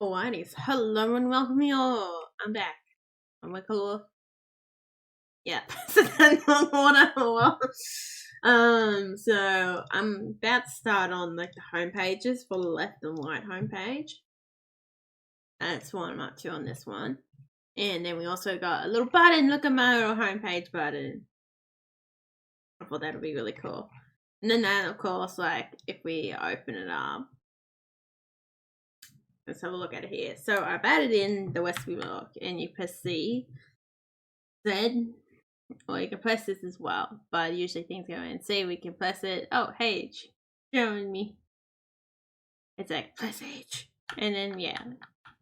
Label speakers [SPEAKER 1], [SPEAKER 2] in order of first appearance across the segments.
[SPEAKER 1] Alrighty, hello and welcome you all. I'm back. I'm Redcollarwolf. Yep. So that's not what I was. So I'm about to start on like the home pages for the left and right homepage. That's what I'm up to on this one. And then we also got a little button. Look at my little homepage button. I thought that'd be really cool. And then of course, like if we open it up. Let's have a look at it here. So I've added in the Westby block, and you press C, Z, or you can press this as well. But usually things go in C. We can press it. Oh, H, showing me. It's like press H, and then yeah,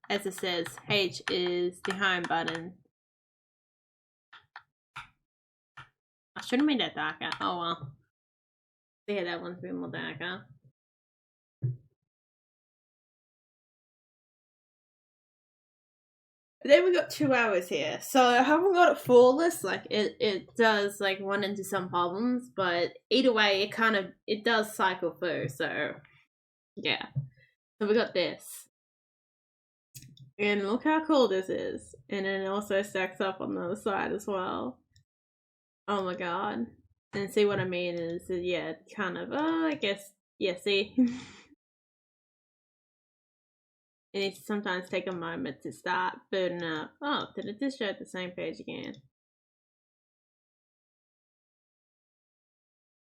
[SPEAKER 1] as it says, H is the home button. I should have made that darker. Oh well. See how that one's a bit more darker. Then we got 2 hours here. So I haven't got it flawless. Like it does like run into some problems, but either way it does cycle through. So yeah. So we got this. And look how cool this is. And then it also stacks up on the other side as well. Oh my god. And see what I mean is yeah, kind of I guess yeah, see. It needs to sometimes take a moment to start booting up. Oh, did it just show the same page again?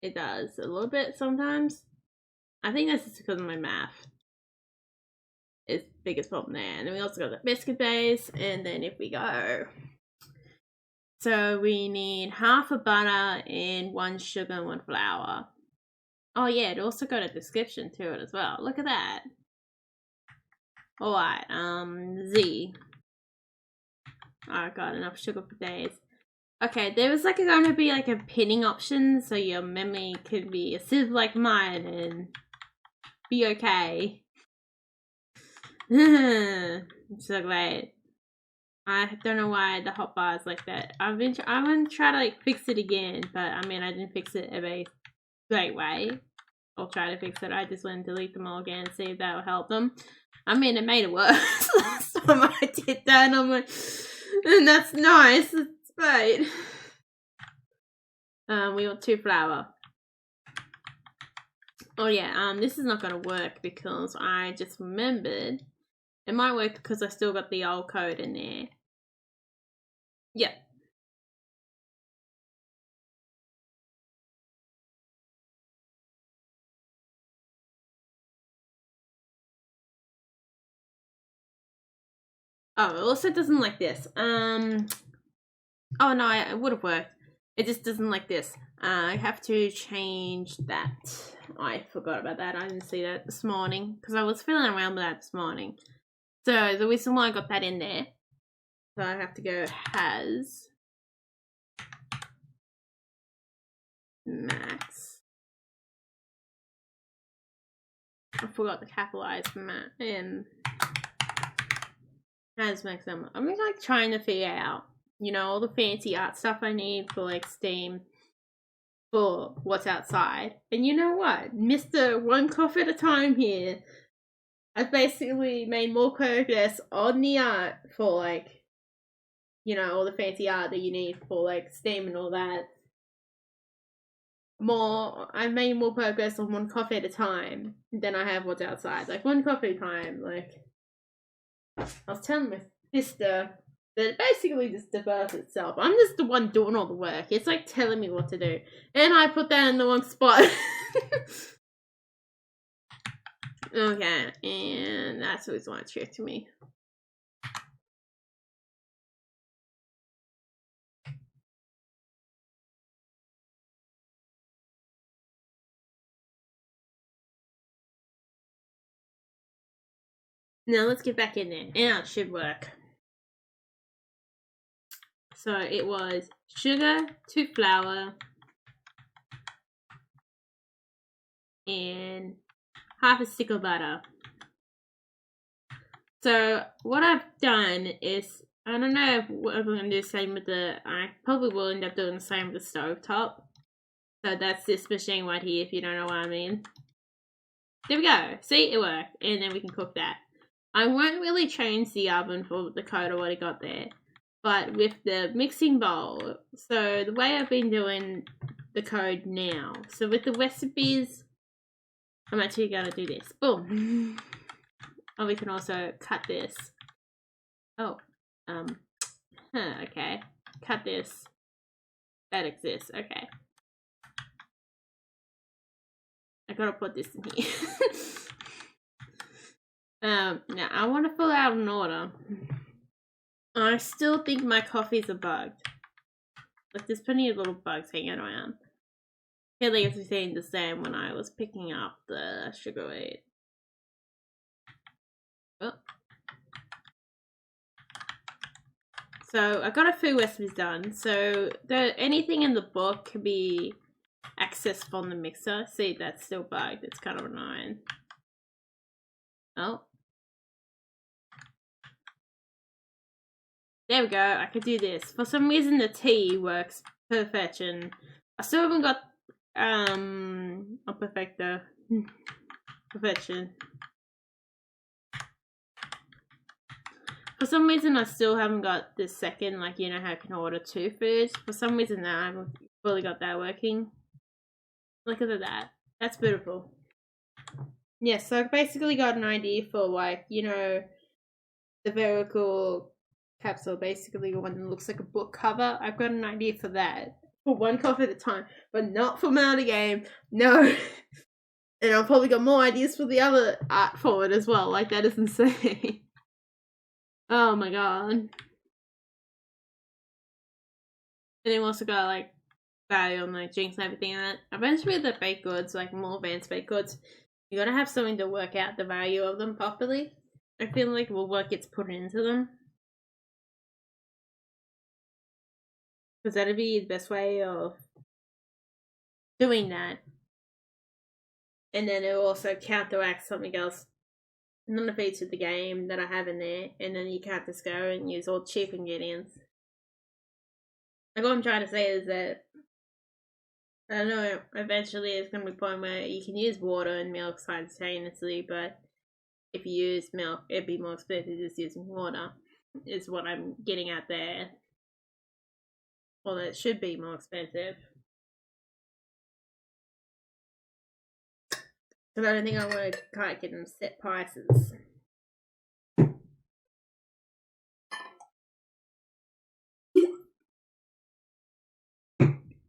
[SPEAKER 1] It does. A little bit sometimes. I think that's just because of my math. It's the biggest problem there. And then we also got the biscuit base. And then if we go. So we need half a butter and 1 sugar and 1 flour. Oh yeah, it also got a description to it as well. Look at that. Alright, Z. I got enough sugar for days. Okay, there was like going to be like a pinning option so your memory could be a sieve like mine and be okay. It's so great. I don't know why the hotbar is like that. I'm gonna try to like fix it again, but I mean I didn't fix it in a great way. I'll try to fix it. I just went and delete them all again and see if that will help them. I mean, it made it worse last time I did that, and I'm like, and that's nice. It's great. We want 2 flour. Oh yeah, this is not gonna work because I just remembered. It might work because I still got the old code in there. Yep. Oh, it also doesn't like this. Oh no, it would have worked. It just doesn't like this. I have to change that. I forgot about that. I didn't see that this morning because I was fiddling around with that this morning. So the reason why I got that in there. So I have to go has max. I forgot the capitalized has maximum. I'm like trying to figure out, you know, all the fancy art stuff I need for like Steam for what's outside. And you know what? Mr. One Cough at a Time here. I've basically made more progress on the art for like, you know, all the fancy art that you need for like Steam and all that. I've made more progress on One Cough at a Time than I have what's outside. Like One Cough at a Time, like I was telling my sister that it basically just develops itself. I'm just the one doing all the work. It's like telling me what to do. And I put that in the wrong spot. Okay, and that's always one trick to me. Now let's get back in there. Now it should work. So it was sugar, 2 flour, and half a stick of butter. So what I've done is, I don't know if I'm going to do the same with I probably will end up doing the same with the stovetop. So that's this machine right here, if you don't know what I mean. There we go. See, it worked. And then we can cook that. I won't really change the oven for the code I already got there. But with the mixing bowl, so the way I've been doing the code now, so with the recipes, I'm actually going to do this. Boom. Oh, we can also cut this. Oh, okay. Cut this. That exists, okay. I gotta put this in here. Now I want to fill out an order. I still think my coffees are bugged. Like, there's plenty of little bugs hanging around. I feel like everything the same when I was picking up the sugar weight. Oh. So I got a few recipes done. So anything in the book can be accessed from the mixer. See, that's still bugged. It's kind of annoying. Oh. There we go. I could do this. For some reason, the tea works perfection. I still haven't got a perfecto. Perfection. For some reason, I still haven't got the second, like, you know how I can order 2 foods. For some reason, I haven't fully got that working. Look at that. That's beautiful. Yeah, so I basically got an idea for, like, you know, the very cool capsule, basically one that looks like a book cover. I've got an idea for that. For one coffee at a time, but not for Melody Game. No. And I've probably got more ideas for the other art for it as well. Like, that is insane. Oh my god. And then we also got, like, value on, like, drinks and everything in it. Eventually with the baked goods, like, more advanced baked goods, you gotta have something to work out the value of them properly. I feel like what gets put into them. Because that'd be the best way of doing that. And then it'll also counteract something else none of each of the game that I have in there, and then you can't just go and use all cheap ingredients. Like, what I'm trying to say is that I don't know, eventually it's going to be a point where you can use water and milk simultaneously, but if you use milk, it'd be more expensive just using water, is what I'm getting at there. Well, it should be more expensive. But I don't think I want to kind of get them set prices.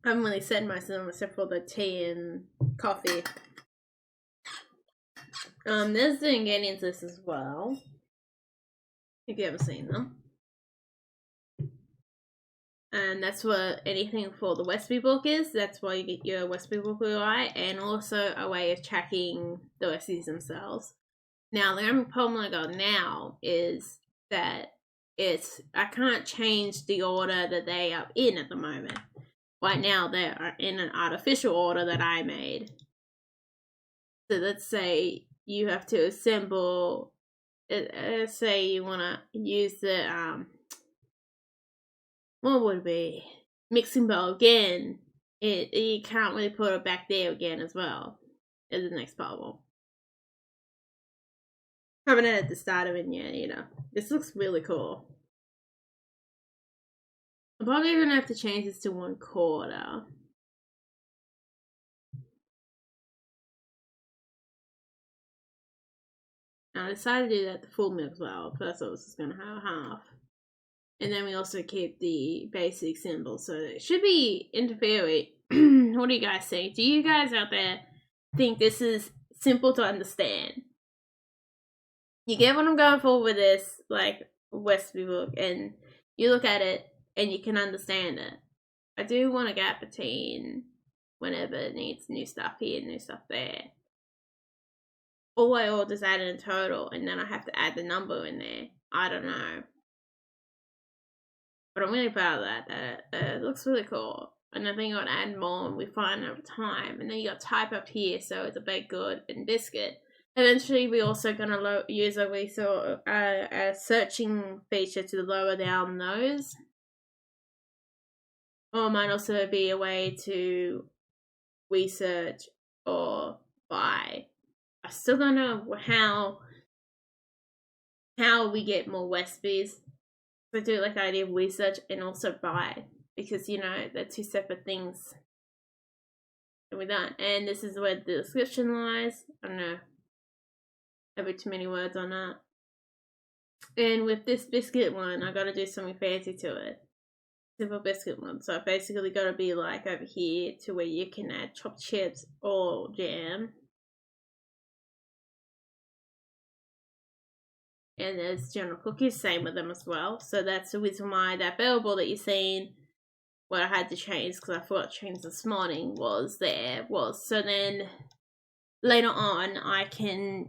[SPEAKER 1] I haven't really set myself except for the tea and coffee. There's the ingredients list as well, if you haven't seen them. And that's what anything for the recipe book is. That's why you get your recipe book right, and also a way of tracking the recipes themselves. Now, the only problem I got now is that I can't change the order that they are in at the moment. Right now, they are in an artificial order that I made. So let's say you have to assemble. Let's say you want to use the what would it be? Mixing bowl again. You can't really put it back there again as well as the next problem. I haven't added the starter in yet, you know. This looks really cool. I'm probably gonna have to change this to 1/4. Now I decided to do that to full milk as well. First I was just gonna have half. And then we also keep the basic symbol, so it should be in theory. What do you guys think? Do you guys out there think this is simple to understand? You get what I'm going for with this, like, recipe book, and you look at it and you can understand it. I do want a gap between whenever it needs new stuff here, new stuff there. Or I all just add it in total and then I have to add the number in there. I don't know. But I'm really proud of that. It looks really cool. And I think I'll add more and we find over time. And then you got type up here, so it's a baked good and biscuit. Eventually, we're also gonna use a searching feature to lower down those. Or it might also be a way to research or buy. I still don't know how how we get more Westbies. I do like the idea of research and also buy, because you know they're two separate things. And with that, and this is where the description lies. I don't know, a bit too many words on that. And with this biscuit one, I gotta do something fancy to it. Simple biscuit one. So I basically gotta be like over here to where you can add chopped chips or jam. And there's general cookies, same with them as well. So that's the reason why that bell that you're seeing, what I had to change because I forgot to change this morning, was there. So then later on I can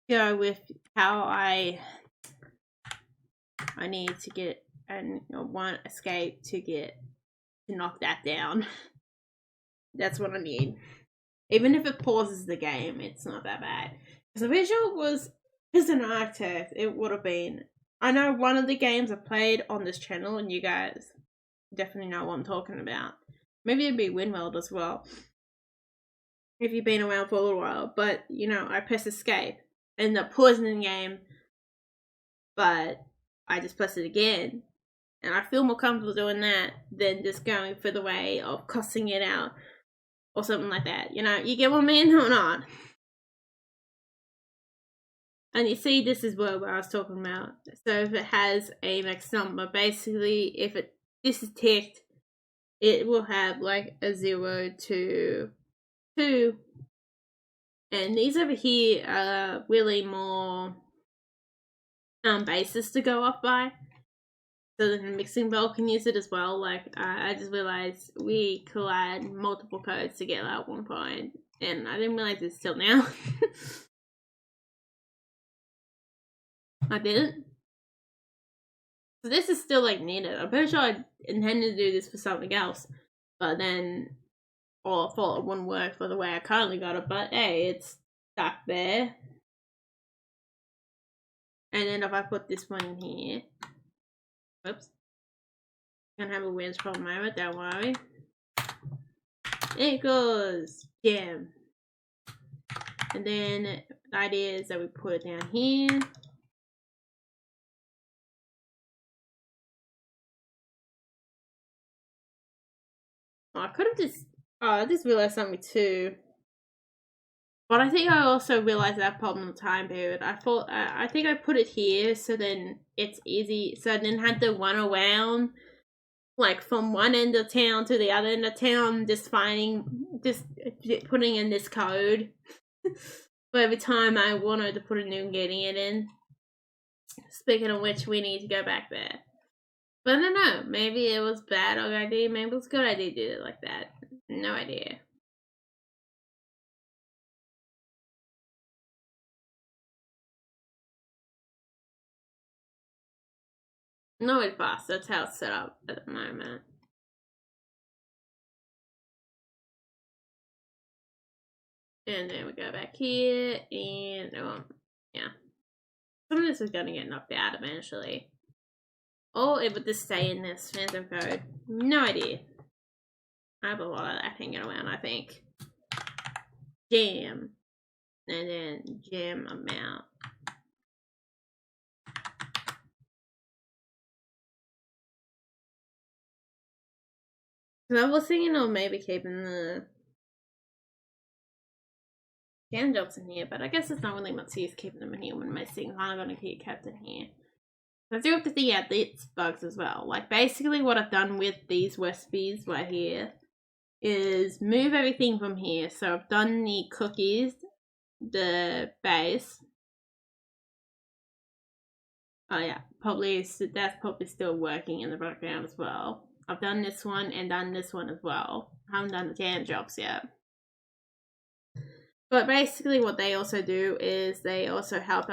[SPEAKER 1] go with how I need to get and one escape to knock that down. That's what I need. Even if it pauses the game, it's not that bad. Because the visual was, as an architect, it would have been, I know one of the games I played on this channel, and you guys definitely know what I'm talking about. Maybe it'd be Windworld as well, if you've been around for a little while. But, you know, I press escape, end up pausing the game, but I just press it again. And I feel more comfortable doing that than just going for the way of crossing it out or something like that. You know, you get what I mean or not? And you see, this is what I was talking about. So if it has a max number, basically, if this is ticked, it will have like a 0 to 2. And these over here are really more bases to go off by. So then the mixing bowl can use it as well. Like, I just realized we could add multiple codes together at one point. And I didn't realize this till now. I didn't. So this is still like needed. I'm pretty sure I intended to do this for something else, but then I thought it wouldn't work for the way I currently got it. But hey, it's stuck there. And then if I put this one in here, whoops, gonna have a weird problem moment. Don't worry. It goes jam. And then the idea is that we put it down here. Oh, I could have just, I just realized something too. But I think I also realized that problem time period. I think I put it here so then it's easy. So I didn't have to run around like from one end of town to the other end of town, just putting in this code. But every time I wanted to put a new getting it in. Speaking of which, we need to go back there. But I don't know, maybe it was bad or idea, maybe it was a good idea to do it like that. No idea. No, it's fast, that's how it's set up at the moment. And then we go back here, and yeah. Some of this is gonna get knocked out eventually. Or it would just stay in this phantom code. No idea. I have a lot of that hanging around, I think. Jam. And then jam amount. So I was thinking of maybe keeping the jam jobs in here, but I guess it's not really much use keeping them in here when most things aren't going to be kept in here. I do have to think out these bugs as well. Like, basically what I've done with these recipes right here is move everything from here. So I've done the cookies, the base. Oh yeah, that's probably still working in the background as well. I've done this one and done this one as well. I haven't done the jam jobs yet. But basically what they also do is they also help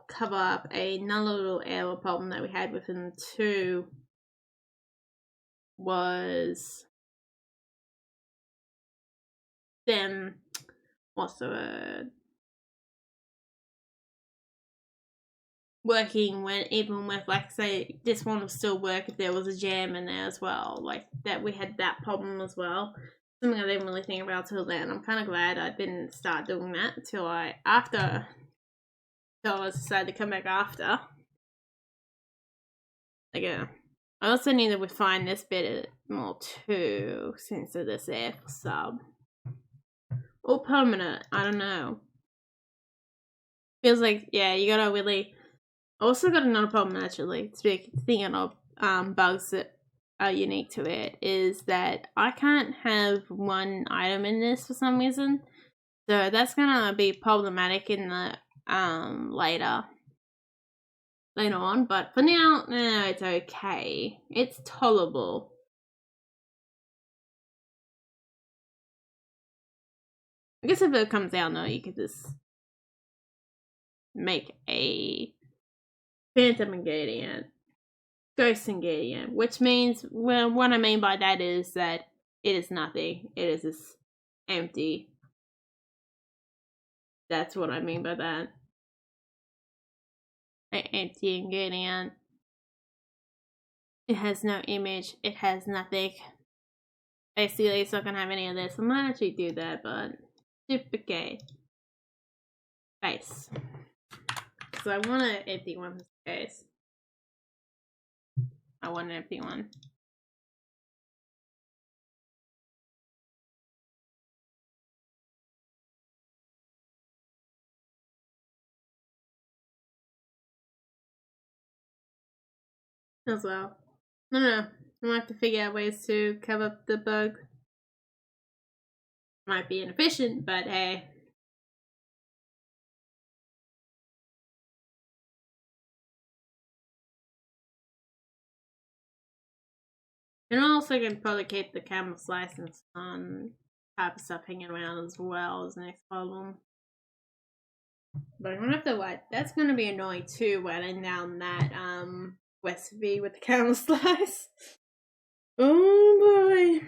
[SPEAKER 1] cover up another little error problem that we had within the 2 was them, what's the word? Working when, even with, like, say, this one will still work if there was a jam in there as well. Like, that we had that problem as well. Something I didn't really think about till then. I'm kind of glad I didn't start doing that until after I decided to come back after. I also need to refine this bit more too, since it is there for sub. Or permanent, I don't know. Feels like, yeah, you gotta really... I also got another problem, actually. Speaking of bugs that are unique to it, is that I can't have one item in this for some reason. So that's gonna be problematic in the later on, but for now, no, it's okay. It's tolerable. I guess if it comes down though, you could just make a phantom ingredient, ghost ingredient, which means, well, what I mean by that is that it is nothing. It is just empty. That's what I mean by that. An empty ingredient. It has no image. It has nothing. Basically, it's not gonna have any of this. I might actually do that, but duplicate face. So I want an empty one for space. I want an empty one. As well. No, I'm gonna have to figure out ways to cover up the bug. Might be inefficient, but hey. And also can probably keep the camera's license on type of stuff hanging around as well as the next problem. But I'm gonna have to wait. That's gonna be annoying too, waiting down that recipe with the camera slice. Oh boy.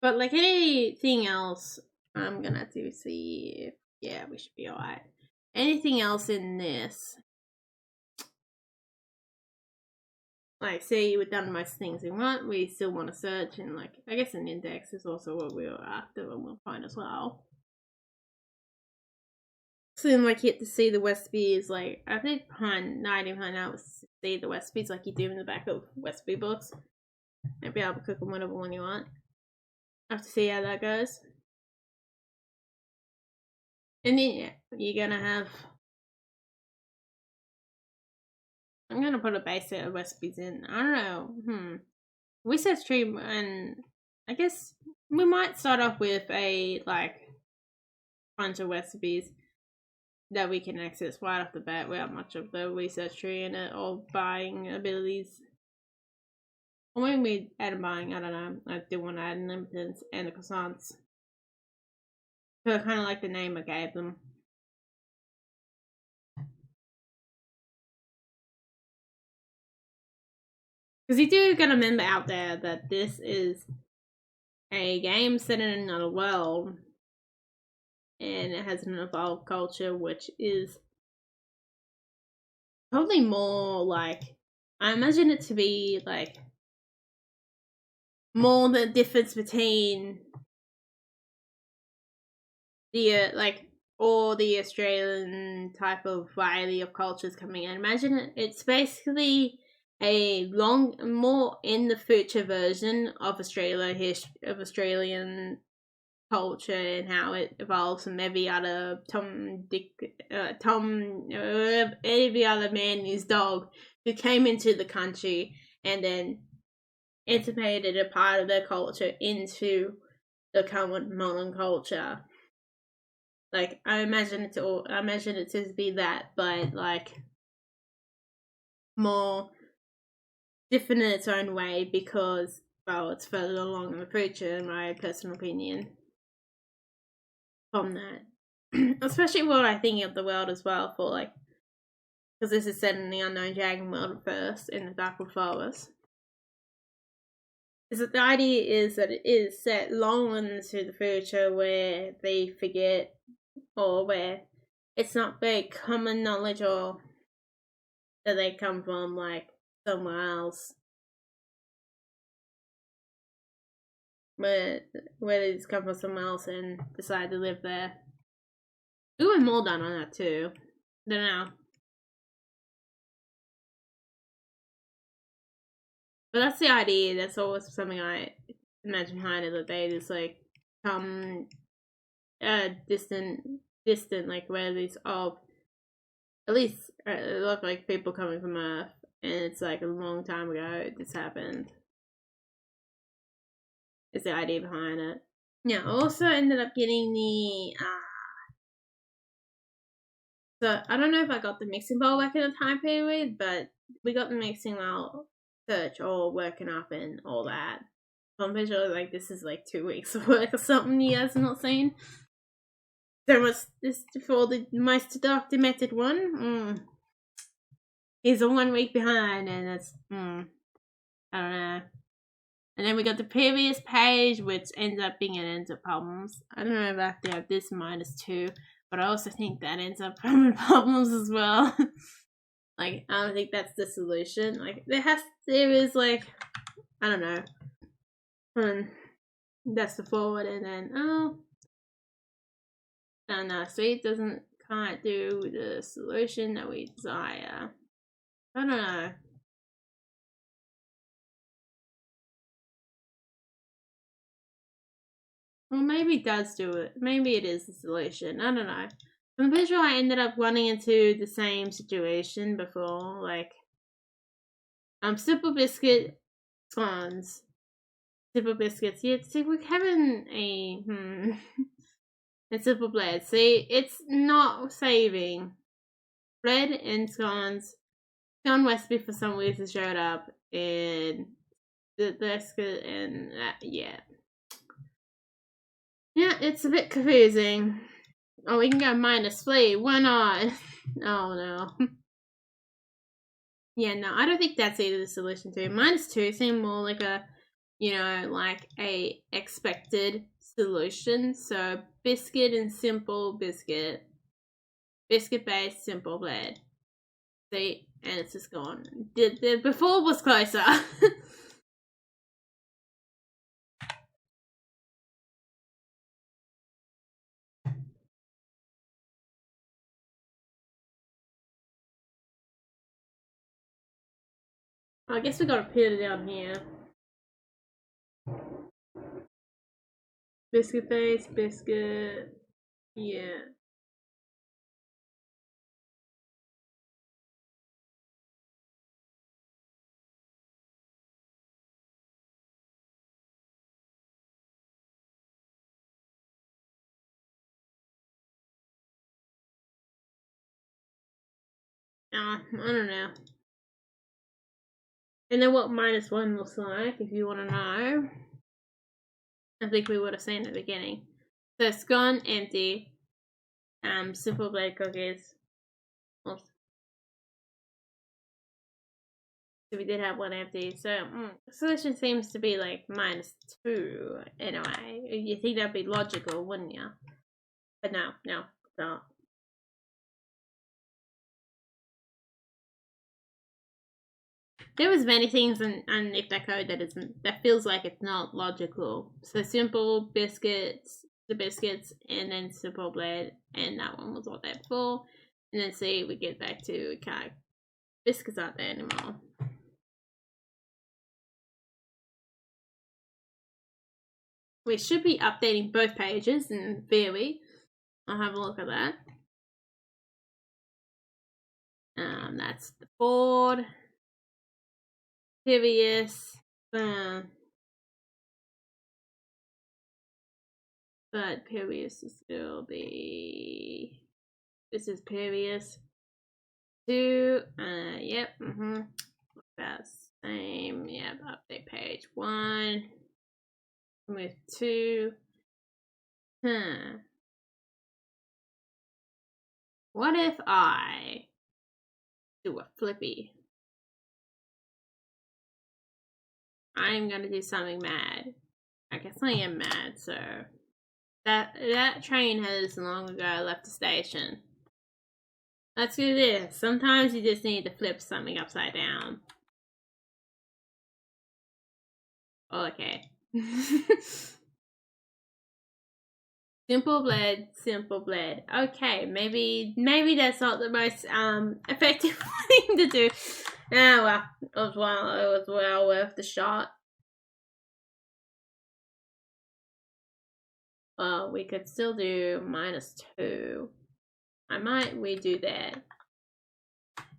[SPEAKER 1] But like anything else, I'm gonna have to see if, yeah, we should be alright. Anything else in this? Like, say we've done most things we want, we still want to search, and like, I guess an index is also what we were after and we'll find as well. So then, like, you get to see the recipes, like, I think behind out was see the recipes like you do in the back of recipe books. And be able to cook them whatever one you want. I have to see how that goes. And then, yeah, you're gonna have... I'm gonna put a base set of recipes in. I don't know. Research tree, and I guess we might start off with a, like, bunch of recipes that we can access right off the bat without much of the research tree in it or buying abilities. Or when we add buying, I don't know. I do want to add limitants and the croissants. So I kind of like the name I gave them. Because you do gotta remember out there that this is a game set in another world. And it has an evolved culture, which is probably more like... I imagine it to be like... more the difference between the, like, all the Australian type of variety of cultures coming in. Imagine it's basically a more in the future version of Australian culture and how it evolves from every other every other man and his dog who came into the country and then integrated a part of their culture into the current modern culture. Like, I imagine it to be that, but like more different in its own way because, well, it's further along in the future, in my personal opinion. From that, especially what I think of the world as well, for like, because this is set in the Unknown Dragon world first in the Darkwood Forest. Is that the idea is that it is set long into the future where they forget, or where it's not very common knowledge, or that they come from like somewhere else. whether it's come from someone else and decide to live there. We were more done on that too. Don't know. But that's the idea. That's always something I imagine behind it, that they just like come distant, like where these at least a lot of like people coming from Earth, and it's like a long time ago this happened. Is the idea behind it. Yeah, I also ended up getting the so I don't know if I got the mixing bowl back in the time period, but we got the mixing bowl search all working up and all that. So I'm pretty sure like this is like 2 weeks of work or something you guys have not seen. There was this for the most documented one. He's a 1 week behind, and it's I don't know. And then we got the previous page, which ends up being an ends up problems. I don't know if I have to have this -2, but I also think that ends up having problems as well. Like, I don't think that's the solution. Like, there is like, I don't know. That's the forward, and then, no, so it can't do the solution that we desire. I don't know. Well, maybe it does do it. Maybe it is the solution. I don't know. I'm pretty sure I ended up running into the same situation before. Like, Simple Biscuit scones. Simple Biscuits. Yeah, see, we're having a, and Simple Bread. See, it's not saving. Bread and scones. Scone recipe for some reason showed up, and the biscuit, and yeah. Yeah, it's a bit confusing. Oh, we can go -3. Why not? Oh, no. Yeah, no, I don't think that's either the solution to it. -2 seemed more like a, like a expected solution. So, biscuit and simple biscuit. Biscuit-based simple bread. See? And it's just gone. The before was closer. I guess we gotta put it down here. Biscuit base, biscuit. Yeah. I don't know. And then what -1 looks like, if you want to know. I think we would have seen at the beginning. So it's gone empty. Simple bread cookies. Oops. So we did have one empty. So the solution seems to be like -2 anyway. You think that'd be logical, wouldn't you? But no, it's not. There was many things underneath that code that feels like it's not logical. So simple biscuits, the biscuits, and then simple bread, and that one was all there before. And then see, we get back to biscuits aren't there anymore. We should be updating both pages in theory. I'll have a look at that. That's the board. Previous. But previous is still the. This is previous. 2. Yep. That's same. Yep. Update page 1. With 2. What if I do a flippy? I'm gonna do something mad. I guess I am mad, so that train has long ago left the station. Let's do this. Sometimes you just need to flip something upside down. Okay. Simple bled, simple bled. Okay, maybe that's not the most effective thing to do. Ah well, it was well worth the shot. We could still do -2. I might redo that.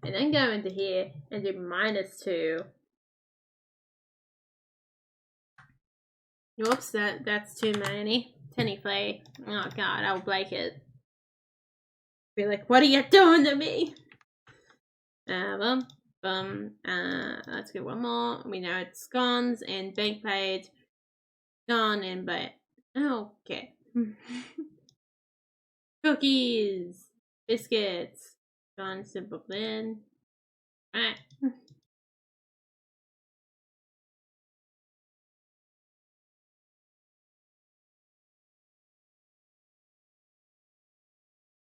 [SPEAKER 1] And then go into here and do -2. Whoops, that's too many. Technically. Oh god, I'll break it. Be like, what are you doing to me? Let's get one more. We know it's scones and bank paid. Gone and but okay. Cookies, biscuits, gone simple blend. Alright.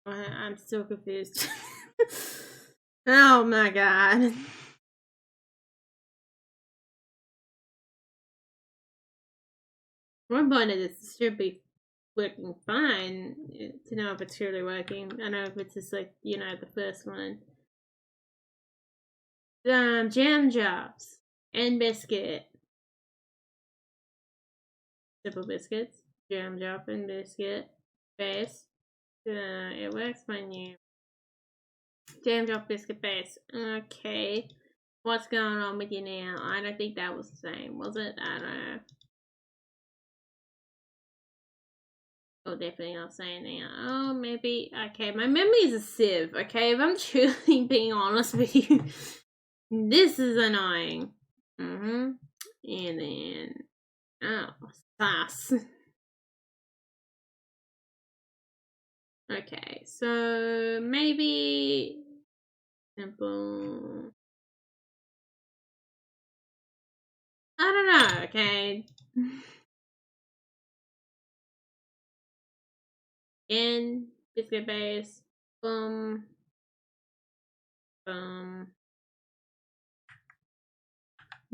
[SPEAKER 1] I'm still confused. Oh my god. One point of this should be working fine to know if it's really working. I know if it's just like, you know, the first one. Jam jobs and biscuit. Simple biscuits. Jam job and biscuit. Base. It works when you jam job biscuit base. Okay. What's going on with you now? I don't think that was the same, was it? I don't know. Oh, definitely not saying now. Oh, maybe. Okay, my memory is a sieve. Okay, if I'm truly being honest with you, this is annoying. And then, oh, sauce. Okay, so maybe simple. I don't know. Okay. Again, biscuit base. Boom.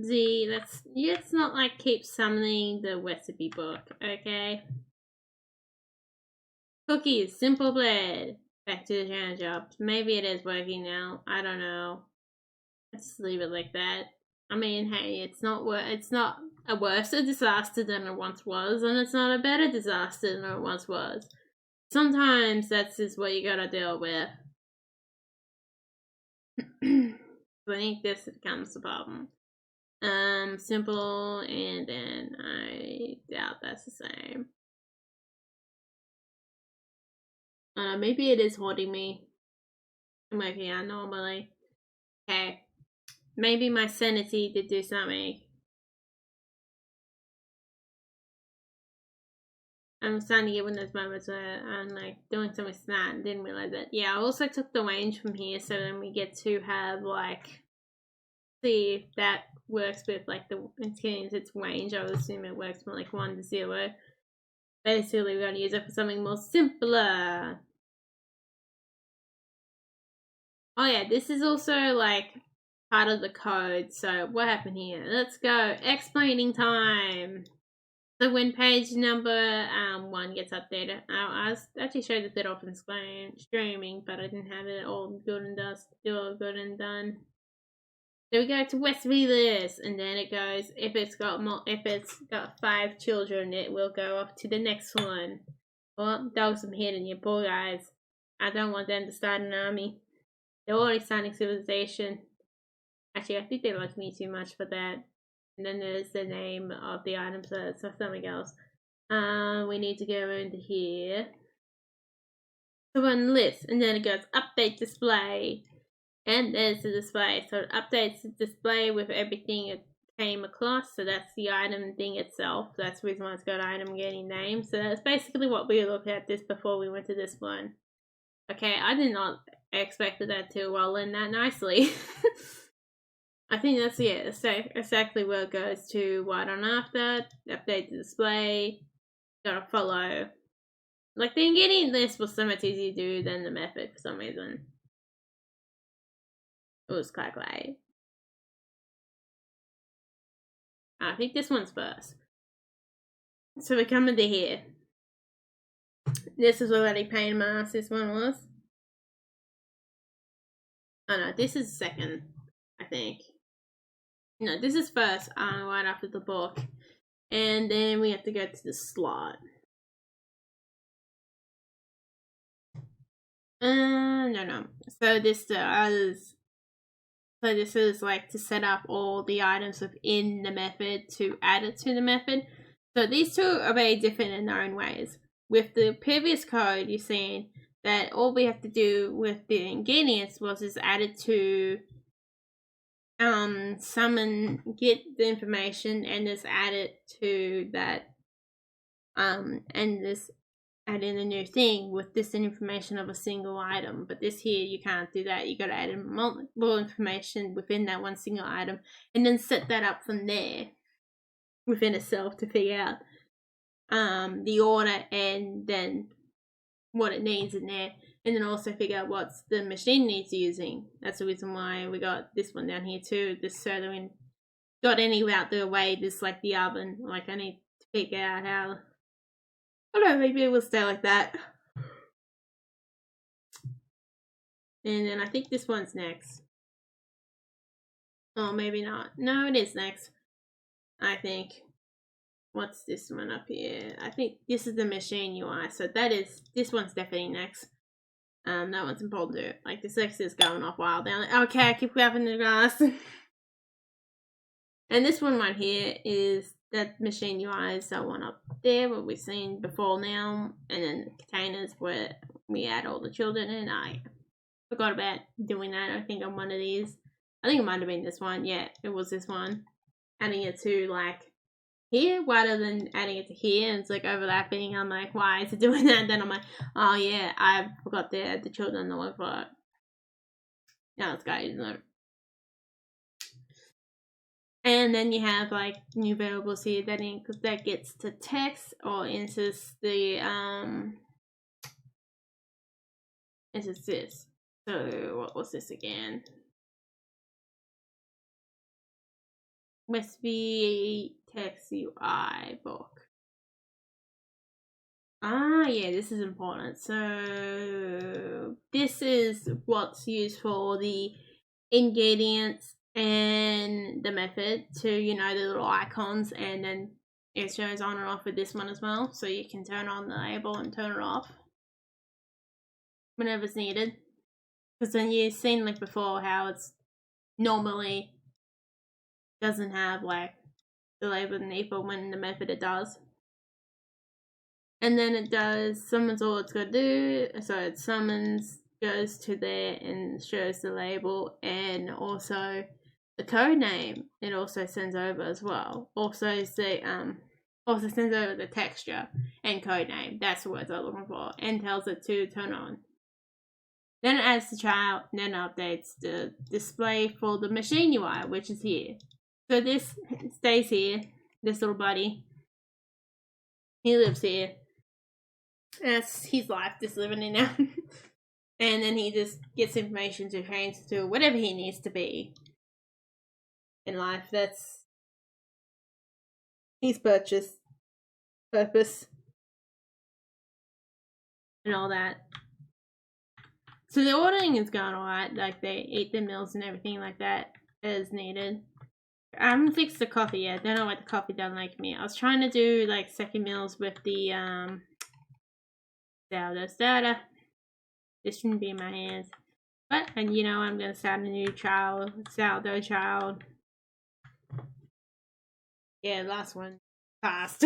[SPEAKER 1] Z, let's not like keep summoning the recipe book, okay? Cookies, simple bread. Back to the jam jobs. Maybe it is working now. I don't know. Let's leave it like that. I mean, hey, it's not a worse disaster than it once was, and it's not a better disaster than it once was. Sometimes that's just what you gotta deal with. So I think this becomes the problem. Simple, and then I doubt that's the same. Maybe it is holding me. I'm working out normally. Okay. Maybe my sanity did do something. I'm starting to get one of those moments where I'm like doing something smart and didn't realize it. Yeah, I also took the range from here, so then we get to have like, see if that works with like the its range. I would assume it works from like 1 to 0. Basically, we're gonna use it for something more simpler. Oh yeah, this is also like part of the code. So what happened here? Let's go. Explaining time. So when page number 1 gets updated, I was actually showed this bit off in streaming, but I didn't have it all good and done. So we go to recipe list, and then it goes if it's got 5 children, it will go off to the next one. Well, dogs from hidden, you poor guys. I don't want them to start an army. They're already starting civilization. Actually, I think they like me too much for that. And then there's the name of the item, so it's something else. We need to go into here. So on list, and then it goes update display. And there's the display. So it updates the display with everything it came across. So that's the item thing itself. That's the reason why it's got item getting name. So that's basically what we looked at this before we went to this one. Okay, I did not expect that to roll in that nicely. I think that's exactly where it goes to right on after. Update the display. Gotta follow. Like, the getting this was so much easier to do than the method for some reason. It was quite great. I think this one's first. So we're coming to here. This is already pain in my ass, this one was. Oh no, this is second, I think. No, this is first, right after the book. And then we have to go to the slot. No. So this is like to set up all the items within the method to add it to the method. So these two are very different in their own ways. With the previous code, you're seeing that all we have to do with the ingredients was just add it to summon, get the information, and just add it to that and just add in a new thing with this information of a single item. But this here, you can't do that. You got to add in multiple information within that one single item and then set that up from there within itself to figure out the order and then what it needs in there, and then also figure out what the machine needs using. That's the reason why we got this one down here too, just so that we got any out the way, just like the oven. Like I need to figure out how, I don't know, maybe it will stay like that. And then I think this one's next. Oh, maybe not. No, it is next, I think. What's this one up here? I think this is the machine UI, so this one's definitely next. That one's important too. Like this X is going off wild down there. Okay, I keep grabbing the grass. And this one right here is that machine UI is that one up there, what we've seen before now, and then the containers where we add all the children in. I forgot about doing that. I think on one of these. I think it might have been this one. Yeah, it was this one. Adding it to like here rather than adding it to here, and it's like overlapping. I'm like, why is it doing that? And then I'm like, oh yeah, I forgot to add the children to look for it. Now it's got it, isn't it? And then you have like new variables here that gets to text or into the into this. So what was this again? Must be text UI book. Yeah, this is important. So this is what's used for the ingredients and the method to, the little icons, and then it shows on and off with this one as well. So you can turn on the label and turn it off whenever it's needed. Because then you've seen like before how it's normally doesn't have like the label underneath, but when the method it does. And then it summons all it's got to do. So it summons, goes to there and shows the label, and also the code name it also sends over as well. Also sends over the texture and code name. That's the words I'm looking for, and tells it to turn on. Then it adds the child, and then updates the display for the machine UI, which is here. So this stays here, this little buddy. He lives here. That's his life, just living in now. And then he just gets information to change to whatever he needs to be in life. That's his purpose. And all that. So the ordering is going alright, like they eat the meals and everything like that as needed. I haven't fixed the coffee yet. I don't know why the coffee doesn't like me. I was trying to do like second meals with the sourdough starter. This shouldn't be in my hands. But and I'm gonna start a new sourdough child. Yeah, last one passed.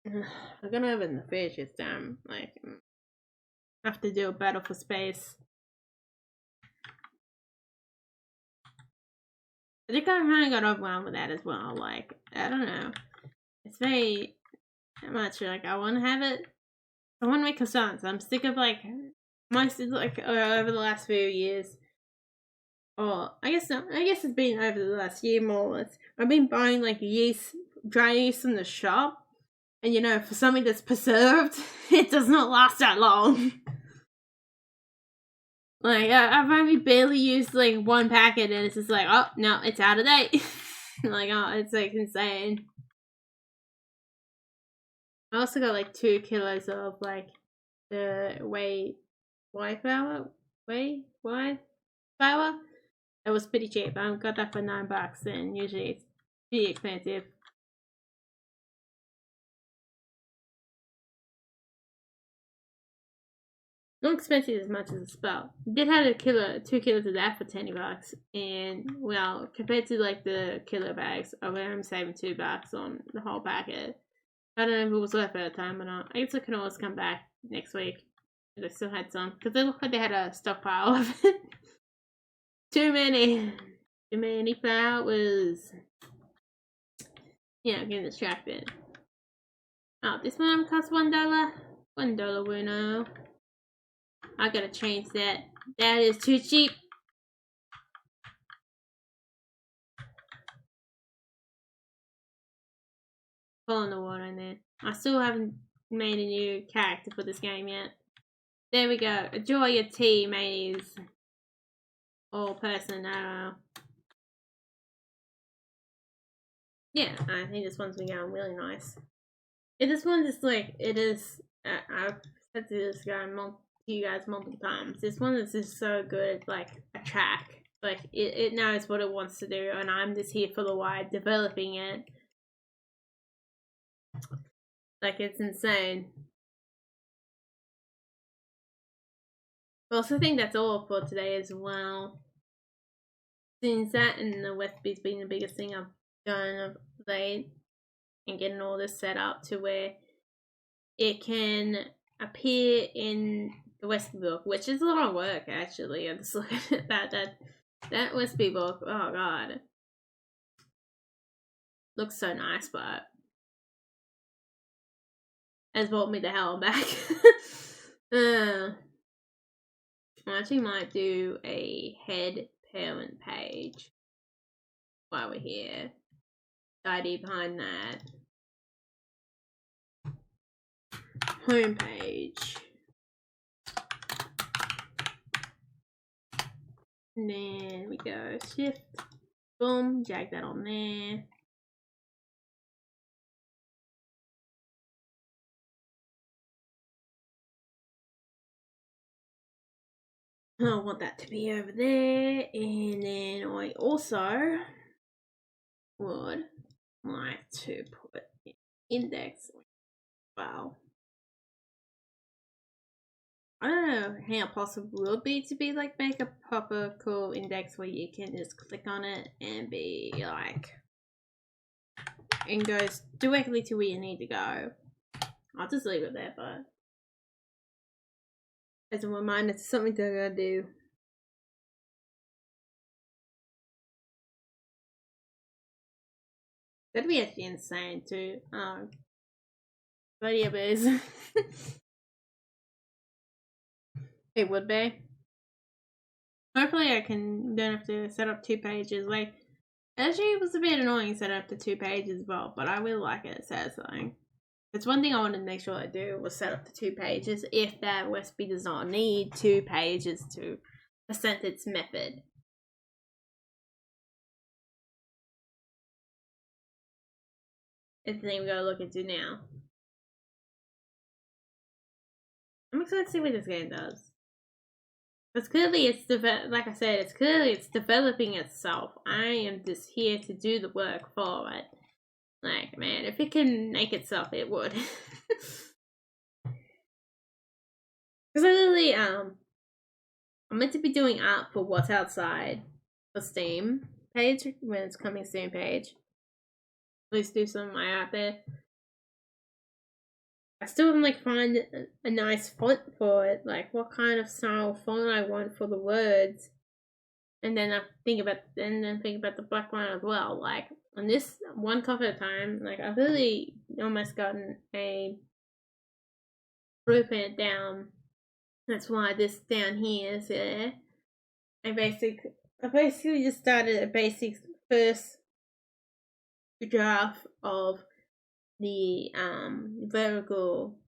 [SPEAKER 1] I'm gonna open the fridge this time. Like I have to do a battle for space. I think I kind of got overwhelmed with that as well. Like, I don't know. It's very much like I want to have it. I want to make croissants. I'm sick of like most of like over the last few years. Or I guess not. I guess it's been over the last year more or less. I've been buying like dry yeast from the shop, and for something that's preserved, it does not last that long. Like, I've only barely used, like, one packet, and it's just like, oh, no, it's out of date. Like, oh, it's, like, insane. I also got like 2 kilos of like the whey flour. Flour. It was pretty cheap. I got that for $9, and usually it's pretty expensive. Not expensive as much as a spout. Did have 2 kilos of that for $10, and well, compared to like the kilo bags, I'm saving $2 on the whole packet. I don't know if it was worth it at the time or not. I guess I can always come back next week if I still had some, because they looked like they had a stockpile of it. Too many flowers. Yeah, I'm getting distracted. Oh, this one costs $1. $1 bueno. I gotta change that. That is too cheap. Fall in the water in there. I still haven't made a new character for this game yet. There we go. Enjoy your tea, mateys. Or person, I don't know. Yeah, I think this one's been going really nice. And this one is like, it is, I've said to this guy you guys multiple times. This one is just so good, like a track. Like it knows what it wants to do, and I'm just here for the ride, developing it. Like it's insane. I also think that's all for today as well. Since that and the Westby's been the biggest thing I've done of late, and getting all this set up to where it can appear in the Westby book, which is a lot of work actually. I'm just looking at that Westby book. Oh god, looks so nice, but has brought me the hell back. I actually might do a head parent page while we're here. The idea behind that. Homepage. And then we go shift, boom, drag that on there. I want that to be over there, and then I also would like to put index as well. I don't know how possible it will be to be like make a proper cool index where you can just click on it and be like, and goes directly to where you need to go. I'll just leave it there, but as a reminder, it's something that I gotta do. That'd be actually insane too. But yeah, but it would be. Hopefully I don't have to set up 2 pages. Like, actually it was a bit annoying set up to 2 pages as well, but I really like it. It's satisfying. It's one thing I wanted to make sure I do was set up the 2 pages if that Westby does not need 2 pages to present its method. It's the thing we gotta look into now. I'm excited to see what this game does. Because clearly like I said, it's developing itself. I am just here to do the work for it. Like, man, if it can make itself, it would. Because I literally, I'm meant to be doing art for What's Outside for Steam page, when it's coming soon page. At least do some of my art there. I still haven't like find a nice font for it, like what kind of style font I want for the words, and then I think about the background as well. Like on this one cover at a time, like I've really almost gotten a blueprint down. That's why this down here is there. I basically just started a basic first draft of the vertical.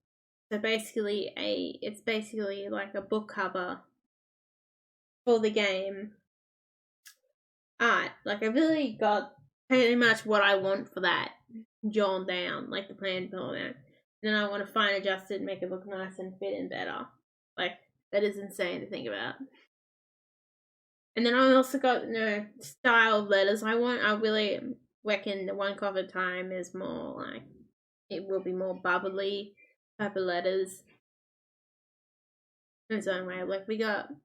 [SPEAKER 1] So basically it's basically like a book cover for the game art. Like I really got pretty much what I want for that drawn down, like the plan drawn down. Then I want to fine adjust it, make it look nice and fit in better. Like, that is insane to think about. And then I also got, style of letters I want. I really reckon the one cover time is more like, it will be more bubbly type of letters. In its own way. Like,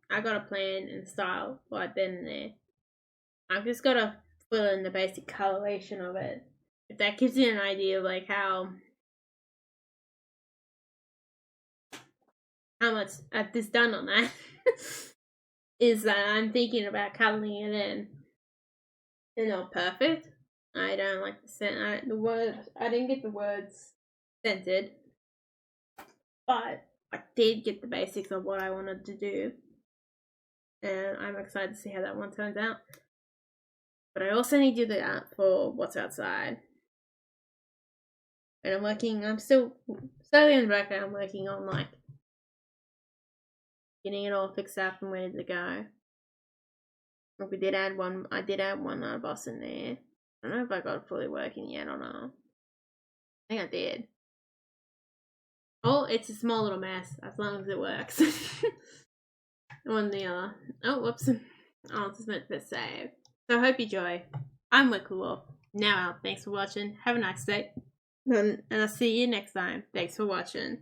[SPEAKER 1] I got a plan and style right then and there. I've just got to fill in the basic coloration of it. If that gives you an idea of like how much I've just done on that, is that I'm thinking about coloring it in. They're not perfect. I don't like the words. I didn't get the words centered, but I did get the basics of what I wanted to do, and I'm excited to see how that one turns out. But I also need to do that for what's outside. And I'm still slowly in the background, I'm working on like getting it all fixed up and ready to go. Like I did add one boss in there. I don't know if I got it fully working yet or not. I think I did. Oh, it's a small little mess, as long as it works. On the other. Oh, whoops. Oh, it's just meant to save. So I hope you enjoy. I'm Redcollarwolf. Now out. Thanks for watching. Have a nice day. And I'll see you next time. Thanks for watching.